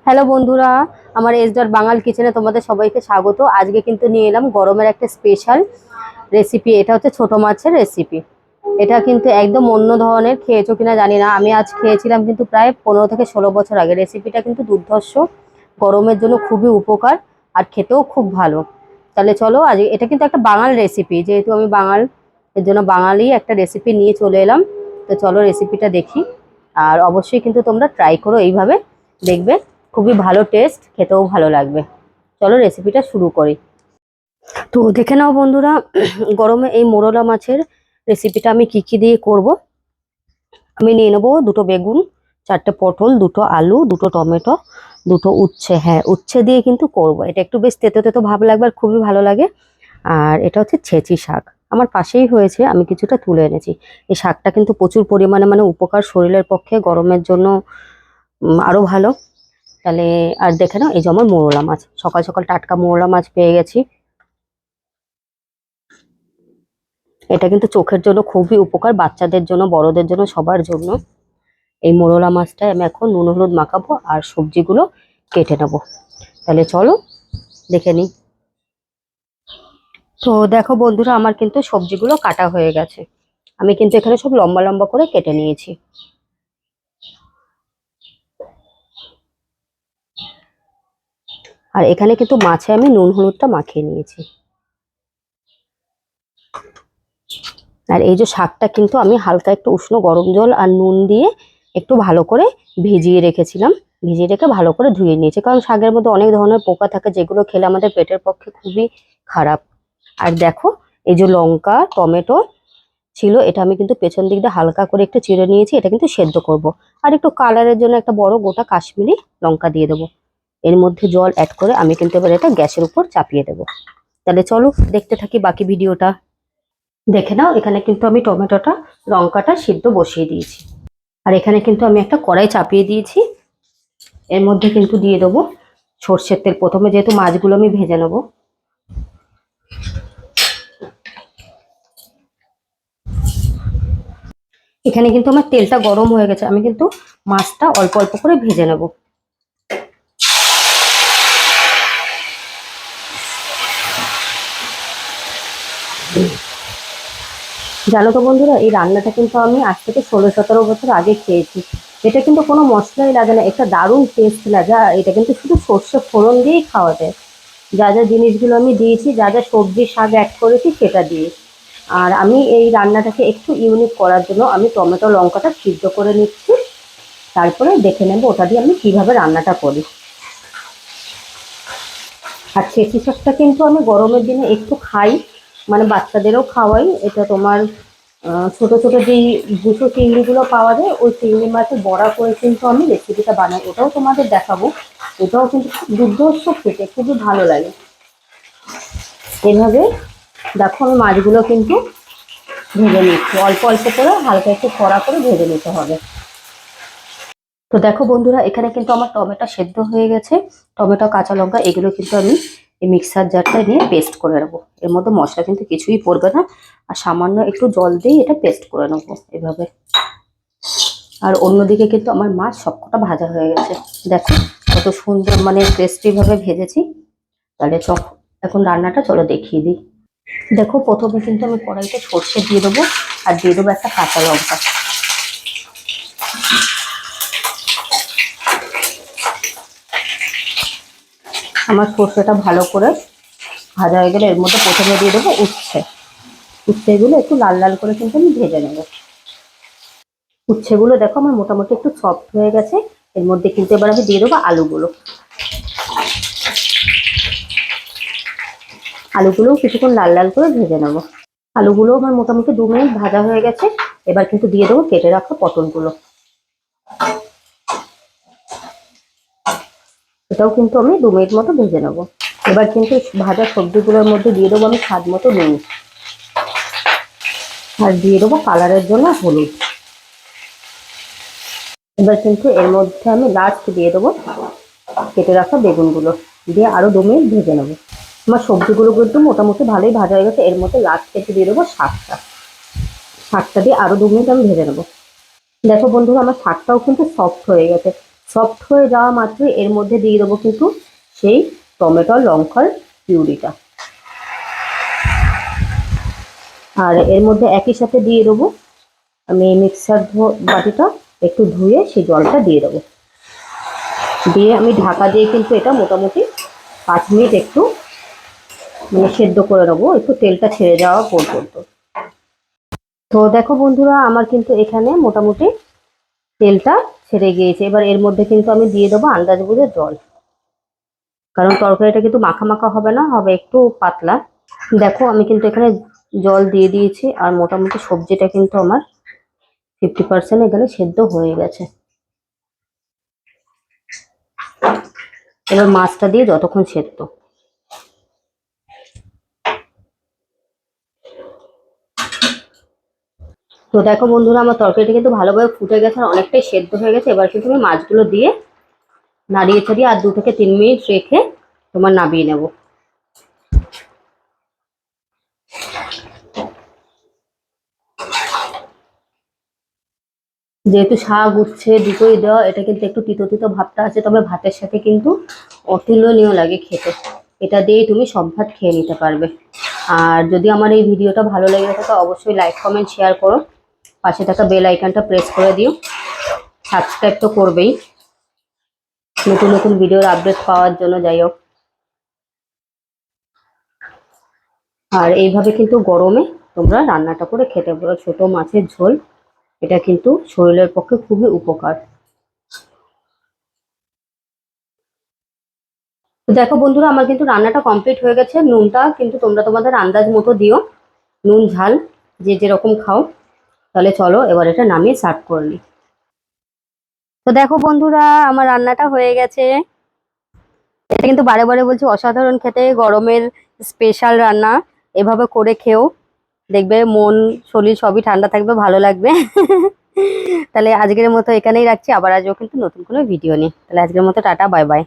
Hello বন্ধুরা, আমার এসডার বাঙাল কিচেনে তোমাদের সবাইকে স্বাগত। আজকে কিন্তু নিয়ে এলাম গরমের একটা স্পেশাল রেসিপি। এটা হচ্ছে ছোট মাছের রেসিপি। এটা কিন্তু একদম অন্য ধরনের, খেয়েছো কিনা জানি না। আমি আজ খেয়েছিলাম কিন্তু প্রায় 15 থেকে 16 বছর আগে। রেসিপিটা কিন্তু দুর্ধর্ষ, গরমের জন্য খুবই উপকার আর খেতেও খুব ভালো। তাহলে চলো, আজ এটা কিন্তু একটা বাঙাল রেসিপি, যেহেতু আমি বাঙাল, এর জন্য বাঙালি একটা রেসিপি নিয়ে চলে এলাম। তো চলো রেসিপিটা দেখি। আর অবশ্যই কিন্তু তোমরা ট্রাই করো এইভাবে, দেখবে খুবই ভালো টেস্ট, খেতেও ভালো লাগবে। চলো রেসিপিটা শুরু করি। তো দেখে নাও বন্ধুরা, গরমে এই মোরলা মাছের রেসিপিটা আমি কি কি দিয়ে করব। আমি নিয়ে নেবো 2 বেগুন, 4টে পটল, 2 আলু, 2 টমেটো, 2 উচ্ছে। হ্যাঁ, উচ্ছে দিয়ে কিন্তু করব। এটা একটু বেশ তেতো তেতো ভাব লাগবে আর খুবই ভালো লাগে। আর এটা হচ্ছে ছেঁচি শাক, আমার পাশেই হয়েছে, আমি কিছুটা তুলে এনেছি। এই শাকটা কিন্তু প্রচুর পরিমাণে উপকার শরীরের পক্ষে, গরমের জন্য আরো ভালো। তাহলে আর দেখে নাও, এই যে আমার মোরলা মাছ, সকাল সকাল টাটকা মোরলা মাছ পেয়ে গেছি। এটা কিন্তু চোখের জন্য খুবই উপকার, বাচ্চাদের জন্য, বড়দের জন্য, সবার জন্য। এই মোরলা মাছটাই আমি এখন নুন হলুদ মাখাবো আর সবজিগুলো কেটে নেবো। তাহলে চলো দেখে নিই। তো দেখো বন্ধুরা, আমার কিন্তু সবজিগুলো কাটা হয়ে গেছে। আমি কিন্তু এখানে সব লম্বা লম্বা করে কেটে নিয়েছি। আর এখানে কিন্তু মাছে আমি নুন হলুদটা মাখিয়ে নিয়েছি। আর এই যে শাকটা কিন্তু আমি হালকা একটু উষ্ণ গরম জল আর নুন দিয়ে একটু ভালো করে ভিজিয়ে রেখেছিলাম। ভিজিয়ে রেখে ভালো করে ধুয়ে নিয়েছি, কারণ শাকের মধ্যে অনেক ধরনের পোকা থাকে, যেগুলো খেলে আমাদের পেটের পক্ষে খুবই খারাপ। আর দেখো, এই যে লঙ্কা টমেটো ছিল, এটা আমি কিন্তু পেছন দিক দিয়ে হালকা করে একটু চিড়ে নিয়েছি। এটা কিন্তু সেদ্ধ করব। আর একটু কালারের জন্য একটা বড় গোটা কাশ্মীরি লঙ্কা দিয়ে দেবো। এর মধ্যে জল অ্যাড করে আমি কিন্তু এবার এটা গ্যাসের উপর চাপিয়ে দেবো। তাহলে চলো দেখতে থাকি বাকি ভিডিওটা। দেখে নাও, এখানে কিন্তু আমি টমেটোটা, লঙ্কাটা সিদ্ধ বসিয়ে দিয়েছি। আর এখানে কিন্তু আমি একটা কড়াই চাপিয়ে দিয়েছি। এর মধ্যে কিন্তু দিয়ে দেবো সর্ষের তেল। প্রথমে যেহেতু মাছগুলো আমি ভেজে নেবো, এখানে কিন্তু আমার তেলটা গরম হয়ে গেছে। আমি কিন্তু মাছটা অল্প অল্প করে ভেজে নেব। জানো তো বন্ধুরা, এই রান্নাটা কিন্তু আমি আজ থেকে 16-17 বছর আগে খেয়েছি। এটা কিন্তু কোনো মশলাই লাগে না, একটা দারুণ টেস্ট লাগে। আর এটা কিন্তু শুধু সর্ষে ফোড়ন দিয়েই খাওয়া যায়। যা যা জিনিসগুলো আমি দিয়েছি, যা যা সবজি শাক অ্যাড করেছি সেটা দিয়ে। আর আমি এই রান্নাটাকে একটু ইউনিক করার জন্য আমি টমেটো লঙ্কাটা সিদ্ধ করে নিচ্ছি। তারপরে দেখে নেব ওটা দিয়ে আমি কিভাবে রান্নাটা করি। আর ছেঁচি শাকটা কিন্তু আমি গরমের দিনে একটু খাই, বাচ্চাদেরও খাওয়াই। এটা তোমার ছোট ছোট যেই দুশো চিংড়িগুলো পাওয়া যায়, ওই চিংড়ি মাছের বড়া করে কিন্তু আমি রেসিপিটা বানাই, ওটাও তোমাদের দেখাবো। ওটাও কিন্তু দুর্ধর্ষ খেতে, খুবই ভালো লাগে। এভাবে দেখো, আমি মাছগুলো কিন্তু ভেজে নিচ্ছি অল্প অল্প করে, হালকা একটু কড়া করে ভেজে নিতে হবে। তো দেখো বন্ধুরা, এখানে কিন্তু আমার টমেটো সেদ্ধ হয়ে গেছে। টমেটো কাঁচা লঙ্কা এগুলো কিন্তু আমি এই মিক্সার জারটায় নিয়ে পেস্ট করে নেবো। এর মধ্যে মশলা কিন্তু কিছুই পড়বে না, আর সামান্য একটু জল দিয়ে এটা পেস্ট করে নেবো এভাবে। আর অন্যদিকে কিন্তু আমার মাছ সবকটা ভাজা হয়ে গেছে। দেখো কত সুন্দর, ক্রিস্পি ভাবে ভেজেছি। তাহলে এখন রান্নাটা চলো দেখিয়ে দিই। দেখো, প্রথমে কিন্তু আমি কড়াইতে সর্ষে দিয়ে দেবো, আর দিয়ে দেবো একটা কাঁচা লঙ্কা। আমার সর্ষেটা ভালো করে ভাজা হয়ে গেলে এর মধ্যে প্রথমে দিয়ে দেবো উচ্ছে। উচ্ছেগুলো একটু লাল লাল করে কিন্তু আমি ভেজে নেবো। উচ্ছেগুলো দেখো আমার মোটামুটি একটু সফট হয়ে গেছে। এর মধ্যে কিন্তু এবার আমি দিয়ে দেবো আলুগুলো। আলুগুলোও কিছুক্ষণ লাল লাল করে ভেজে নেবো। আলুগুলো আমার মোটামুটি 2 মিনিট ভাজা হয়ে গেছে। এবার কিন্তু দিয়ে দেবো কেটে রাখা পটলগুলো। এটাও কিন্তু আমি 2 মিনিট মতো ভেজে নেবো। এবার কিন্তু ভাজা সবজিগুলোর মধ্যে দিয়ে দেবো আমি স্বাদ মতো নুন, আর দিয়ে দেবো কালারের জন্য হলুদ। এবার কিন্তু এর মধ্যে আমি লাস্ট দিয়ে দেবো কেটে রাখা বেগুনগুলো, দিয়ে আরো 2 মিনিট ভেজে নেবো। আমার সবজিগুলো কিন্তু মোটামুটি ভালোই ভাজা হয়ে গেছে। এর মধ্যে লাস্ট কেটে দিয়ে দেবো শাকটা। শাকটা দিয়ে আরো 2 মিনিট আমি ভেজে নেবো। দেখো বন্ধুরা, আমার শাকটাও কিন্তু সফট হয়ে গেছে। সফট হয়ে যাওয়া মাত্রই এর মধ্যে দিয়ে দেবো কিন্তু সেই টমেটো লঙ্কার পিউরিটা। আর এর মধ্যে একই সাথে দিয়ে দেবো আমি মিক্সার বাটিটা একটু ধুয়ে সেই জলটা দিয়ে দেবো। দিয়ে আমি ঢাকা দিয়ে কিন্তু এটা মোটামুটি 5 মিনিট একটু মানে সেদ্ধ করে নেবো, একটু তেলটা ছেড়ে যাওয়া পর্যন্ত। তো দেখো বন্ধুরা, আমার কিন্তু এখানে মোটামুটি তেলটা ছেড়ে গিয়েছে। এবার এর মধ্যে কিন্তু আমি দিয়ে দেবো আন্দাজ বুঝে জল, কারণ তরকারিটা কিন্তু মাখা মাখা হবে না, হবে একটু পাতলা। দেখো আমি কিন্তু এখানে জল দিয়ে দিয়েছি, আর মোটামুটি সবজিটা কিন্তু আমার 50% এখানে সেদ্ধ হয়ে গেছে। এবার মাছটা দিয়ে যতক্ষণ সেদ্ধ। তো দেখো বন্ধুরা, আমার তরকারিটা কিন্তু ভালোভাবে ফুটে গেছে আর অনেকটাই সেদ্ধ হয়ে গেছে। এবার কিন্তু আমি মাছগুলো দিয়ে নাড়িয়ে ছাড়িয়ে আর 2 থেকে 3 মিনিট রেখে তোমার নামিয়ে নেব। যেহেতু শাক উচ্ছে দুটোই দেওয়া, এটা কিন্তু একটু তিতো তিতো ভাবটা আছে, তবে ভাতের সাথে কিন্তু অতুলনীয় লাগে খেতে। এটা দিয়েই তুমি সব ভাত খেয়ে নিতে পারবে। আর যদি আমার এই ভিডিওটা ভালো লেগে থাকে অবশ্যই লাইক কমেন্ট শেয়ার করো, পাশে থাকা বেল আইকনটা প্রেস করে দিও, সাবস্ক্রাইব তো করবেই নতুন নতুন ভিডিওর আপডেট পাওয়ার জন্য। যাই হোক, আর এইভাবে কিন্তু গরমে তোমরা রান্নাটা করে খেতে পারো। ছোট মাছের ঝোল, এটা কিন্তু শরীরের পক্ষে খুবই উপকার। তো দেখো বন্ধুরা, আমার কিন্তু রান্নাটা কমপ্লিট হয়ে গেছে। নুনটা কিন্তু তোমরা তোমাদের আন্দাজ মতো দিও, নুন ঝাল যে যেরকম খাও। তাহলে চলো এবার এটা নামিয়ে সার্ভ করে নিই। তো দেখো বন্ধুরা, আমার রান্নাটা হয়ে গেছে। এটা কিন্তু বারে বারে বলছি অসাধারণ খেতে, গরমের স্পেশাল রান্না। এভাবে করে খেও, দেখবে মন শরীর সবই ঠান্ডা থাকবে, ভালো লাগবে। তাহলে আজকের মতো এখানেই রাখছি, আবার আসবো কিন্তু নতুন কোনো ভিডিও নিয়ে। তাহলে আজকের মতো টাটা, বাই বাই।